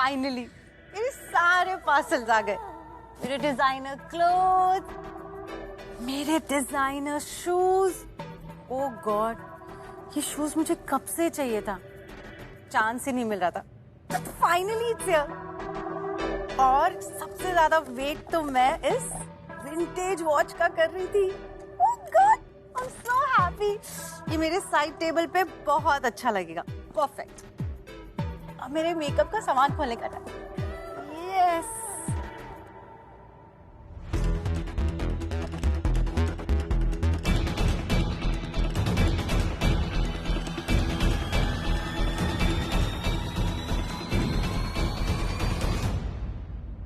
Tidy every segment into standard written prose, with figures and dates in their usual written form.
Finally मेरे सारे parcels आ गए। मेरे डिजाइनर क्लोथ, मेरे डिजाइनर शूज। ओ गॉड, ये शूज मुझे कब से चाहिए था, चांस ही नहीं मिल रहा था। But finally it's here. और सबसे ज्यादा वेट तो मैं इस विंटेज वॉच का कर रही थी। Oh god, I am so happy. ये मेरे साइड टेबल पे बहुत अच्छा लगेगा। परफेक्ट। अब मेरे मेकअप का सामान खोलने का टाइम। यस।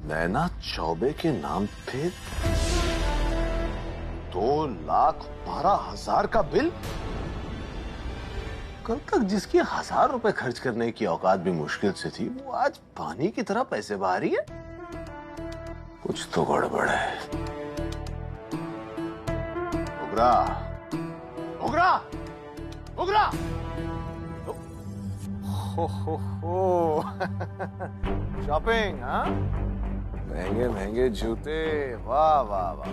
नैना चौबे के नाम पे 2,12,000 का बिल। कल तक जिसकी 1,000 रुपए खर्च करने की औकात भी मुश्किल से थी, वो आज पानी की तरह पैसे बहा रही है। कुछ तो गड़बड़ है। उगरा, उगरा, उगरा। हो शॉपिंग, हाँ? महंगे महंगे जूते, वाह वाह वाह।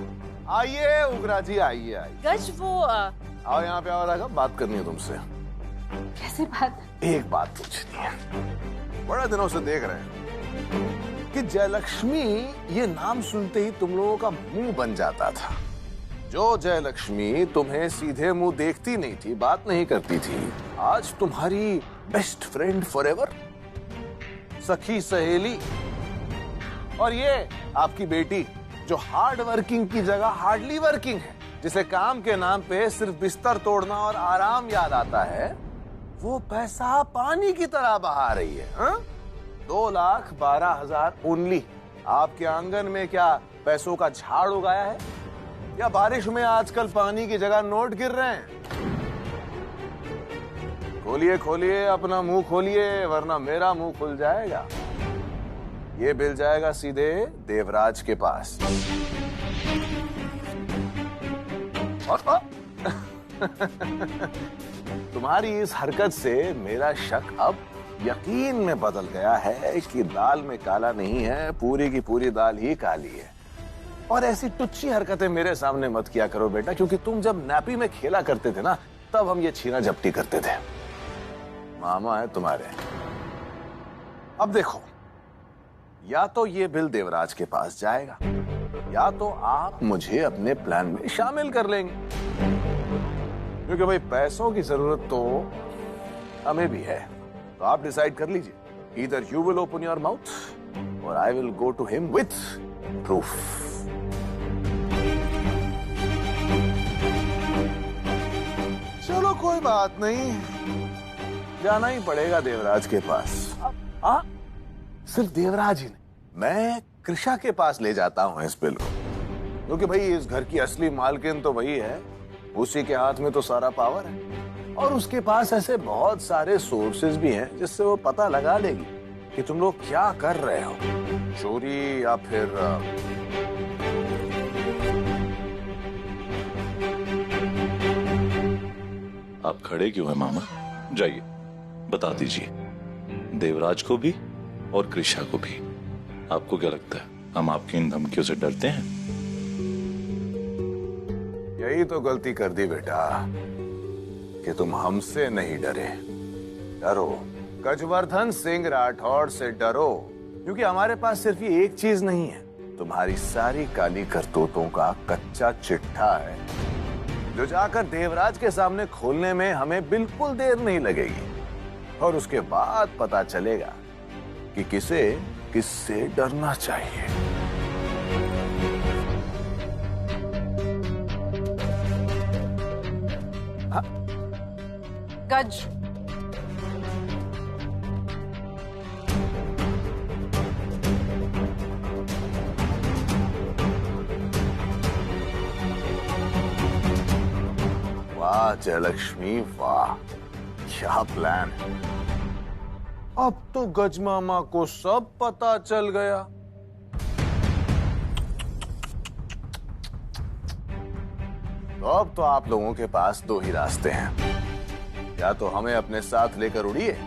आइए उगरा जी, आइए आइए। गज वो आओ यहाँ पे, आओ राघव, बात करनी है तुमसे। कैसी बात? एक बात पूछनी है। बड़ा दिनों से देख रहे हैं कि जयलक्ष्मी ये नाम सुनते ही तुम लोगों का मुंह बन जाता था। जो जयलक्ष्मी तुम्हें सीधे मुंह देखती नहीं थी, बात नहीं करती थी, आज तुम्हारी बेस्ट फ्रेंड फॉरएवर, सखी सहेली। और ये आपकी बेटी जो हार्ड वर्किंग की जगह हार्डली वर्किंग है, जिसे काम के नाम पे सिर्फ बिस्तर तोड़ना और आराम याद आता है, वो पैसा पानी की तरह बहा रही है। 2,12,000 ओनली। आपके आंगन में क्या पैसों का झाड़ उगाया है, या बारिश में आजकल पानी की जगह नोट गिर रहे हैं? खोलिए खोलिए अपना मुंह खोलिए, वरना मेरा मुंह खुल जाएगा। ये बिल जाएगा सीधे देवराज के पास। और तुम्हारी इस हरकत से मेरा शक अब यकीन में बदल गया है कि दाल में काला नहीं है, पूरी की पूरी दाल ही काली है। और ऐसी टुच्ची हरकतें मेरे सामने मत किया करो बेटा, क्योंकि तुम जब नैपी में खेला करते थे ना, तब हम ये छीना झपटी करते थे। मामा है तुम्हारे। अब देखो, या तो ये बिल देवराज के पास जाएगा, या तो आप मुझे अपने प्लान में शामिल कर लेंगे, क्योंकि भाई पैसों की जरूरत तो हमें भी है। तो आप डिसाइड कर लीजिए, either you will open your mouth और I will go to him with proof. चलो कोई बात नहीं, जाना ही पड़ेगा देवराज के पास। हाँ, सिर्फ देवराज ही नहीं, मैं कृषा के पास ले जाता हूँ इस बिल को, क्योंकि भाई इस घर की असली मालकिन तो वही है, उसी के हाथ में तो सारा पावर है। और उसके पास ऐसे बहुत सारे सोर्सेज भी हैं जिससे वो पता लगा लेगी कि तुम लोग क्या कर रहे हो, चोरी या फिर आप खड़े क्यों हैं मामा? जाइए बता दीजिए देवराज को भी और कृषा को भी। आपको क्या लगता है हम आपकी इन धमकियों से डरते हैं? यही तो गलती कर दी बेटा कि तुम हमसे नहीं डरे। डरो गजवर्धन सिंह राठौड़ से डरो, क्योंकि हमारे पास सिर्फ ये एक चीज नहीं है, तुम्हारी सारी काली करतूतों का कच्चा चिट्ठा है, जो जाकर देवराज के सामने खोलने में हमें बिल्कुल देर नहीं लगेगी। और उसके बाद पता चलेगा कि किसे किससे डरना चाहिए। हाँ? गज, वाह जयलक्ष्मी वाह, क्या प्लान है। अब तो गजमामा को सब पता चल गया। तो अब तो आप लोगों के पास दो ही रास्ते हैं, या तो हमें अपने साथ लेकर उड़िए,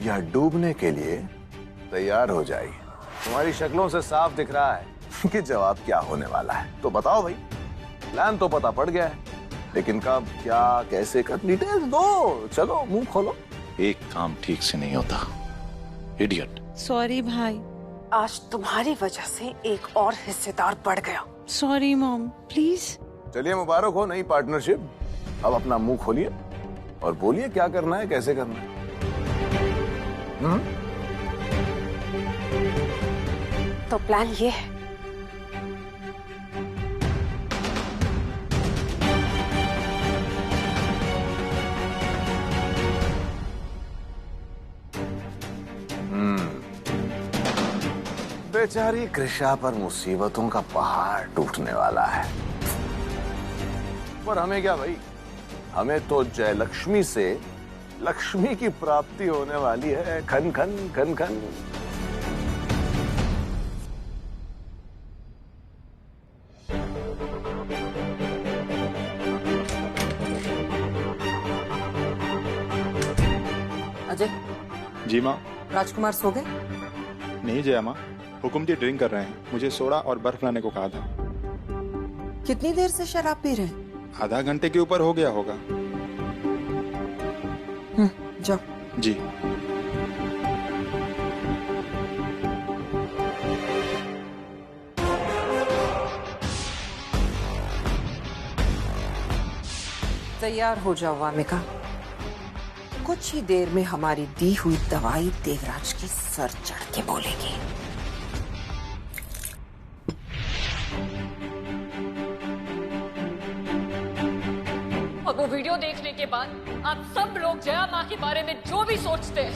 या डूबने के लिए तैयार हो जाइए। तुम्हारी शक्लों से साफ दिख रहा है कि जवाब क्या होने वाला है। तो बताओ भाई, प्लान तो पता पड़ गया है, लेकिन कब, क्या, कैसे कर, डिटेल्स दो। चलो मुंह खोलो। एक काम ठीक से नहीं होता, इडियट। सॉरी भाई। आज तुम्हारी वजह से एक और हिस्सेदार बढ़ गया। Sorry mom, please. चलिए मुबारक हो नई पार्टनरशिप। अब अपना मुंह खोलिए और बोलिए क्या करना है, कैसे करना है। तो प्लान ये है, बेचारी कृषा पर मुसीबतों का पहाड़ टूटने वाला है, पर हमें क्या भाई, हमें तो जयलक्ष्मी से लक्ष्मी की प्राप्ति होने वाली है। खन खन खन खन। अजय, जी माँ। राजकुमार सो गए? नहीं जया माँ, हुकुम जी ड्रिंक कर रहे हैं। मुझे सोडा और बर्फ लाने को कहा था। कितनी देर से शराब पी रहे हैं? आधा घंटे के ऊपर हो गया होगा। जाओ। जी। तैयार हो जाओ वामिका। कुछ ही देर में हमारी दी हुई दवाई देवराज की सर चढ़ के बोलेगी। और वो वीडियो देखने के बाद आप सब लोग जया माँ के बारे में जो भी सोचते हैं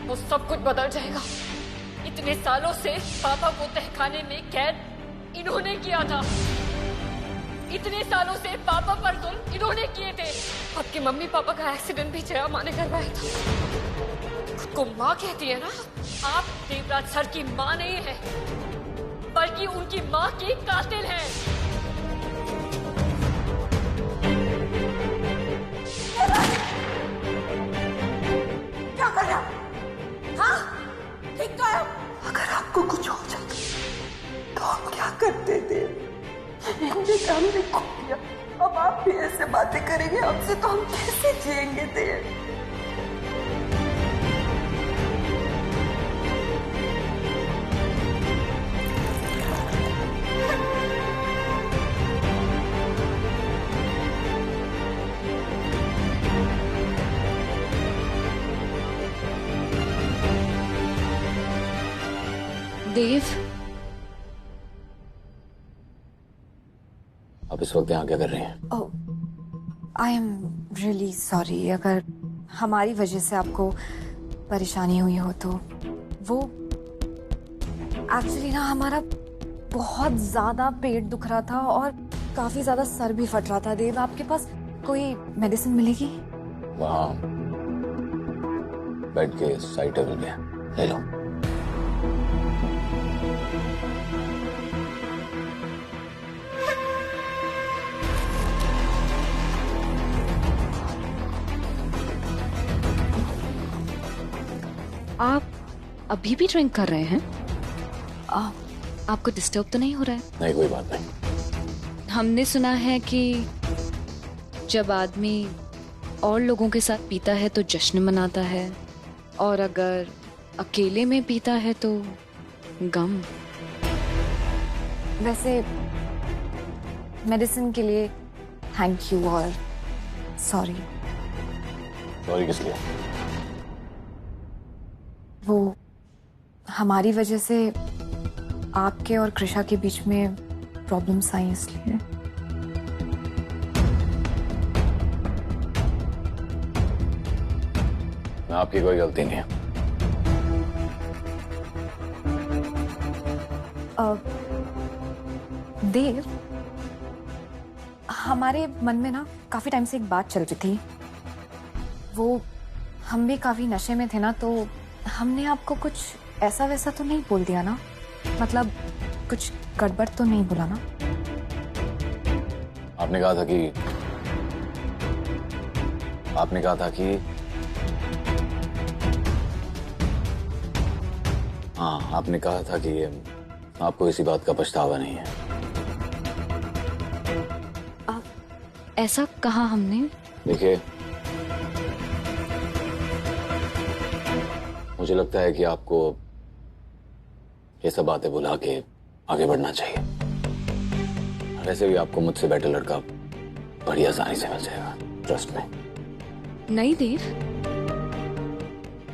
वो सब कुछ बदल जाएगा। इतने सालों से पापा को तहखाने में कैद इन्होंने किया था। इतने सालों से पापा पर जुल्म इन्होंने किए थे। आपके मम्मी पापा का एक्सीडेंट भी जया माँ ने करवाया था। खुद को माँ कहती है ना, आप देवराज सर की माँ नहीं है, बल्कि उनकी माँ की कातिल है। क्या कर रहा? हाँ? ठीक तो है। अगर आपको कुछ हो जाता तो हम क्या करते थे? हमने काम नहीं खो दिया। अब आप भी ऐसे बातें करेंगे हमसे तो हम कैसे जिएंगे देव? देव, आप इस वक्त यहाँ क्या कर रहे हैं? आई एम रियली सॉरी अगर हमारी वजह से आपको परेशानी हुई हो तो। वो एक्चुअली ना हमारा बहुत ज्यादा पेट दुख रहा था और काफी ज्यादा सर भी फट रहा था। देव, आपके पास कोई मेडिसिन मिलेगी? वहाँ बेड के साइड टेबल पे ले लो। आप अभी भी ड्रिंक कर रहे हैं? आपको डिस्टर्ब तो नहीं हो रहा है? नहीं, कोई बात नहीं। हमने सुना है कि जब आदमी और लोगों के साथ पीता है तो जश्न मनाता है, और अगर अकेले में पीता है तो गम। वैसे मेडिसिन के लिए थैंक यू और सॉरी। सॉरी किस लिए? वो हमारी वजह से आपके और कृषा के बीच में प्रॉब्लम्स आई इसलिए। आपकी कोई गलती नहीं है। देव, हमारे मन में ना काफी टाइम से एक बात चल रही थी। वो हम भी काफी नशे में थे ना, तो हमने आपको कुछ ऐसा वैसा तो नहीं बोल दिया ना? मतलब कुछ गड़बड़ तो नहीं बोला ना? आपने कहा था कि हाँ, आपने कहा था कि आपको इसी बात का पछतावा नहीं है। ऐसा कहा हमने? देखिए, मुझे लगता है कि आपको ये सब बातें भुला के आगे बढ़ना चाहिए। वैसे भी आपको मुझसे बेटर लड़का बड़ी आसानी से मिल जाएगा, ट्रस्ट में। नहीं देव,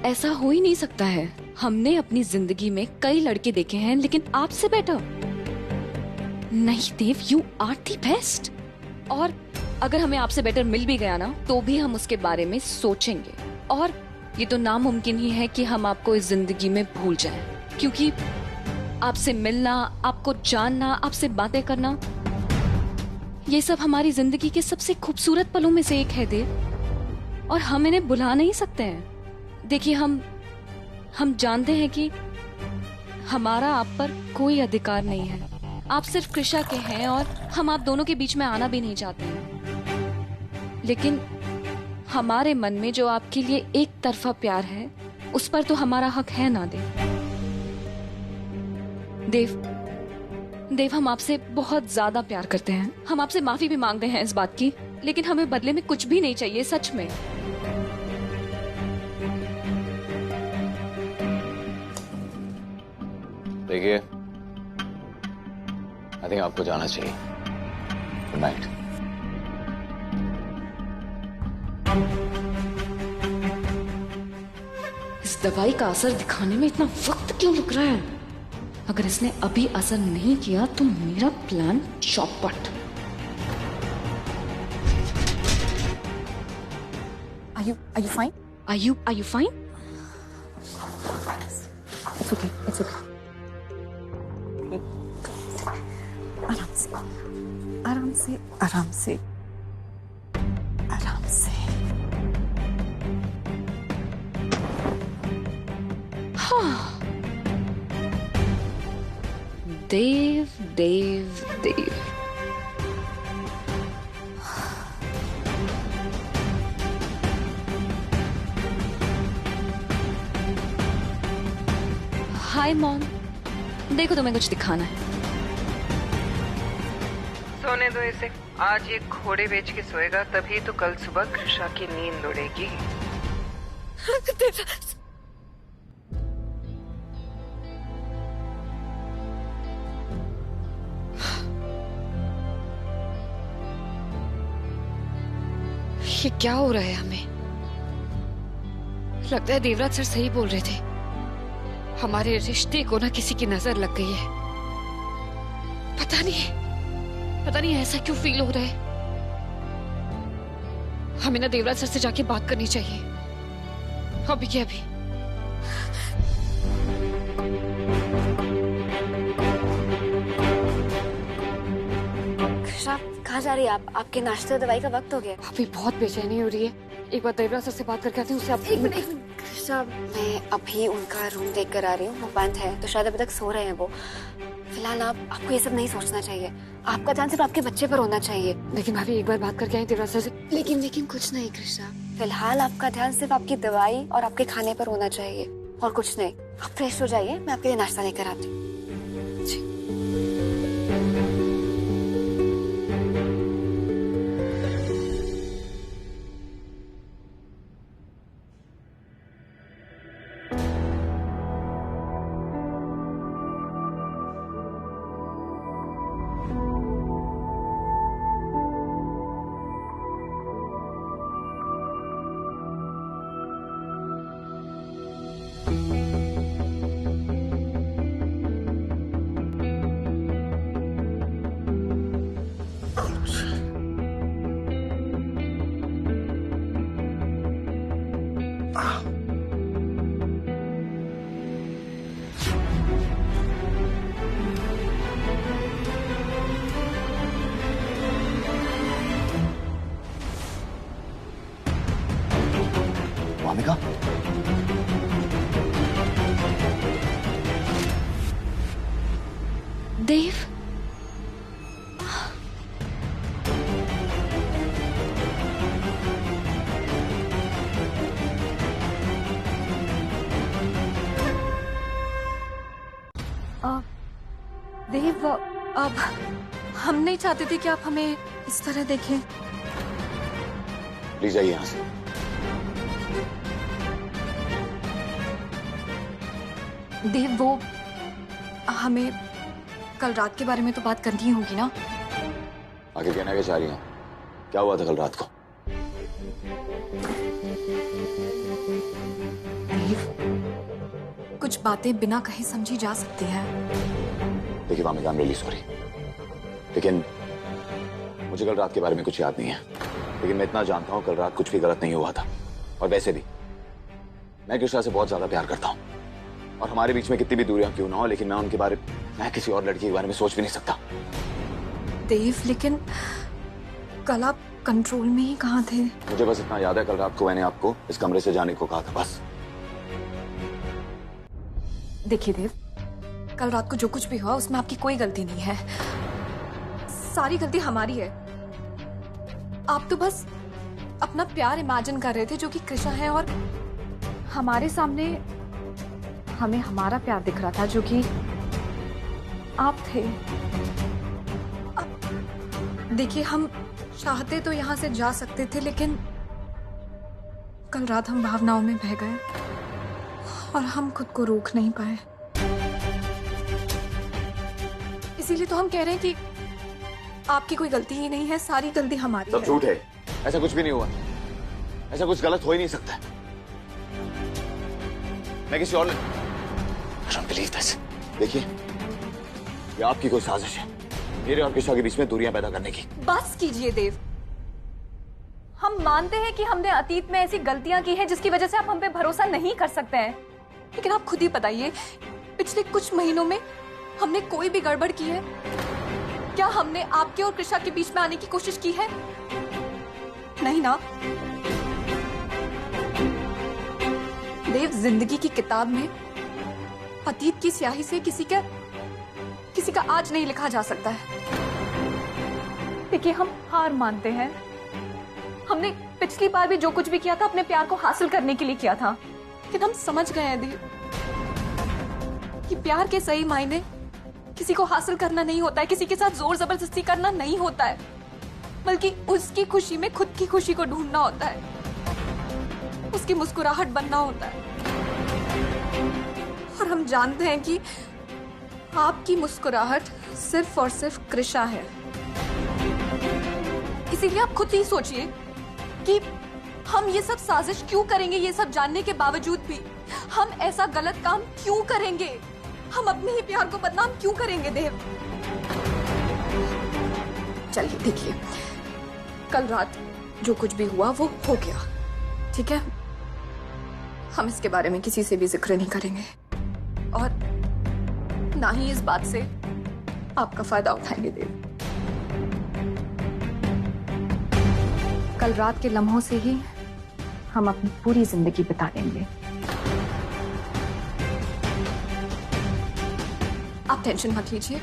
ऐसा हो ही नहीं सकता है। हमने अपनी जिंदगी में कई लड़के देखे हैं, लेकिन आपसे बेटर नहीं Dev. You are the best. और अगर हमें आपसे बेटर मिल भी गया ना, तो भी हम उसके बारे में सोचेंगे। और ये तो नामुमकिन ही है कि हम आपको इस जिंदगी में भूल जाएं, क्योंकि आपसे मिलना, आपको जानना, आपसे बातें करना, ये सब हमारी जिंदगी के सबसे खूबसूरत पलों में से एक है देव, और हम इन्हें भुला नहीं सकते हैं। देखिए, हम जानते हैं कि हमारा आप पर कोई अधिकार नहीं है। आप सिर्फ कृषा के हैं और हम आप दोनों के बीच में आना भी नहीं चाहते हैं। लेकिन हमारे मन में जो आपके लिए एक तरफा प्यार है, उस पर तो हमारा हक है ना देव, हम आपसे बहुत ज्यादा प्यार करते हैं। हम आपसे माफी भी मांगते हैं इस बात की, लेकिन हमें बदले में कुछ भी नहीं चाहिए, सच में। देखिए, आई थिंक आपको जाना चाहिए। Good night. इस दवाई का असर दिखाने में इतना वक्त क्यों लग रहा है? अगर इसने अभी असर नहीं किया तो मेरा प्लान चौपट। Are you fine? Are you fine? It's okay. It's okay. आराम से, आराम से, आराम से, आराम से। हाँ। देव। हाय मॉम, देखो तुम्हें कुछ दिखाना है। सोने दो इसे। आज ये घोड़े बेच के सोएगा, तभी तो कल सुबह कृषा की नींद उड़ेगी। ये क्या हो रहा है हमें? लगता है देवराज सर सही बोल रहे थे। हमारे रिश्ते को ना किसी की नजर लग गई है। पता नहीं ऐसा क्यों फील हो रहा है। हमें ना देवराज सर से जाके बात करनी चाहिए, अभी के अभी। कृषा, कहाँ जा रही है आप? आपके नाश्ते और दवाई का वक्त हो गया। अभी बहुत बेचैनी हो रही है। एक बार देवराज सर से बात करके आती हूँ। उससे एक मिनट। कृषा, मैं अभी उनका रूम देख कर आ रही हूँ। वो बंद है, तो शायद अभी तक सो रहे हैं वो। फिलहाल आपको ये सब नहीं सोचना चाहिए। आपका ध्यान सिर्फ आपके बच्चे पर होना चाहिए। लेकिन भाभी, एक बार बात करके आई देवराज सर से। लेकिन कुछ नहीं कृष्णा, फिलहाल आपका ध्यान सिर्फ आपकी दवाई और आपके खाने पर होना चाहिए, और कुछ नहीं। आप फ्रेश हो जाइए, मैं आपके लिए नाश्ता लेकर आती हूँ। वामिका, देव, देव, अब हम नहीं चाहते थे कि आप हमें इस तरह देखें। प्लीज जाइए यहाँ से। देव, वो हमें कल रात के बारे में तो बात करनी ही होगी ना। आगे कहना क्या चाह रही हैं? क्या हुआ था कल रात को? देव, कुछ बातें बिना कहे समझी जा सकती हैं। देखिए Wamiqa, I am really sorry, लेकिन मुझे कल रात के बारे में कुछ याद नहीं है। लेकिन मैं इतना जानता हूँ कल रात कुछ भी गलत नहीं हुआ था। और वैसे भी मैं कृष्णा से बहुत ज्यादा प्यार करता हूँ, और हमारे बीच में कितनी भी दूरियां क्यों ना हो, लेकिन मैं किसी और लड़की के बारे में सोच भी नहीं सकता। देव, लेकिन कल आप कंट्रोल में ही कहाँ थे? मुझे बस इतना याद है कल रात को मैंने आपको इस कमरे से जाने को कहा था, बस। देखिए देव, कल रात को जो कुछ भी हुआ उसमें आपकी कोई गलती नहीं है। सारी गलती हमारी है। आप तो बस अपना प्यार इमेजिन कर रहे थे जो कि कृष्णा है, और हमारे सामने हमें हमारा प्यार दिख रहा था जो कि आप थे। देखिए, हम चाहते तो यहाँ से जा सकते थे, लेकिन कल रात हम भावनाओं में बह गए और हम खुद को रोक नहीं पाए। इसीलिए तो हम कह रहे हैं कि आपकी कोई गलती ही नहीं है, सारी गलती हमारी है। सब झूठ है, ऐसा कुछ भी नहीं हुआ, ऐसा कुछ गलत हो ही नहीं सकता। मैं किसी और देखिए, ये आपकी कोई साजिश है मेरे और कृष्णा के बीच में दूरियां पैदा करने की। बस कीजिए देव, हम मानते हैं कि हमने अतीत में ऐसी गलतियां की हैं जिसकी वजह से आप हम पे भरोसा नहीं कर सकते हैं, लेकिन आप खुद ही बताइए, पिछले कुछ महीनों में हमने कोई भी गड़बड़ की है? क्या हमने आपके और कृष्णा के बीच में आने की कोशिश की है? नहीं ना। देव, जिंदगी की किताब में अतीत की स्याही से किसी का आज नहीं लिखा जा सकता है। देखिए, हम हार मानते हैं। हमने पिछली बार भी जो कुछ भी किया था अपने प्यार को हासिल करने के लिए किया था, लेकिन हम समझ गए हैं देव कि प्यार के सही मायने किसी को हासिल करना नहीं होता है, किसी के साथ जोर जबरदस्ती करना नहीं होता है, बल्कि उसकी खुशी में खुद की खुशी को ढूंढना होता है, उसकी मुस्कुराहट बनना होता है। और हम जानते हैं कि आपकी मुस्कुराहट सिर्फ और सिर्फ कृष्णा है। इसीलिए आप खुद ही सोचिए कि हम ये सब साजिश क्यों करेंगे। ये सब जानने के बावजूद भी हम ऐसा गलत काम क्यों करेंगे? हम अपने ही प्यार को बदनाम क्यों करेंगे देव? चलिए देखिए, कल रात जो कुछ भी हुआ वो हो गया, ठीक है? हम इसके बारे में किसी से भी जिक्र नहीं करेंगे, और ना ही इस बात से आपका फायदा उठाएंगे देव। कल रात के लम्हों से ही हम अपनी पूरी जिंदगी बिता लेंगे। आप टेंशन मत लीजिए,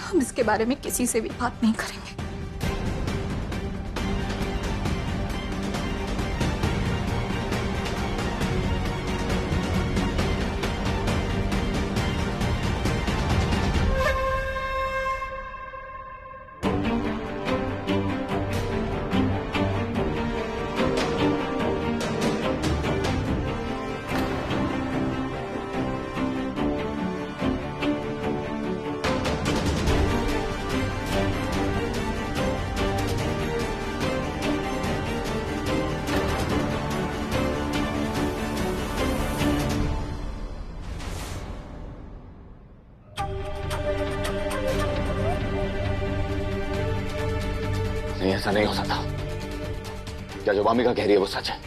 हम इसके बारे में किसी से भी बात नहीं करेंगे। नहीं, ऐसा नहीं हो सकता। क्या जो वामिका कह रही है वो सच है?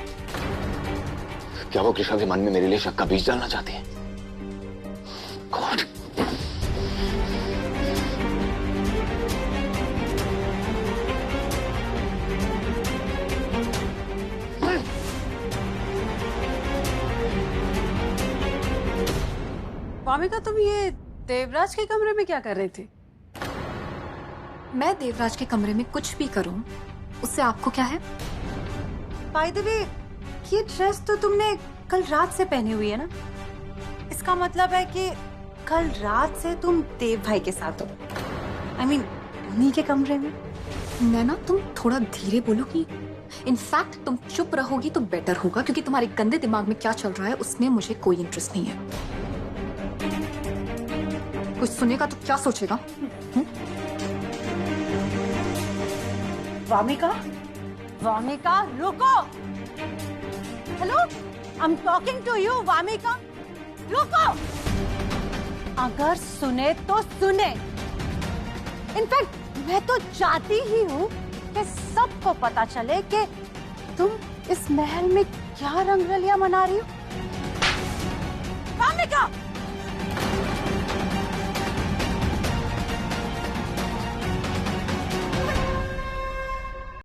क्या वो कृष्णा के मन में मेरे लिए शक का बीज डालना चाहती है? गॉड, वामिका, तुम ये देवराज के कमरे में क्या कर रहे थे? मैं देवराज के कमरे में कुछ भी करूं, उससे आपको क्या है? बाय द वे, ये ड्रेस तो तुमने कल रात से पहनी हुई है ना? इसका मतलब है कि कल रात से तुम देव भाई के साथ हो। I mean, उन्हीं के कमरे में। नैना तुम थोड़ा धीरे बोलोगी। इनफैक्ट तुम चुप रहोगी तो बेटर होगा, क्योंकि तुम्हारे गंदे दिमाग में क्या चल रहा है उसमें मुझे कोई इंटरेस्ट नहीं है। कुछ सुनेगा तो क्या सोचेगा? वामिका, वामिका रुको। Hello, I am talking to you. Vamika रुको। अगर सुने तो सुने। इनफैक्ट मैं तो चाहती ही हूँ कि सबको पता चले कि तुम इस महल में क्या रंगरलियां मना रही हो। वामिका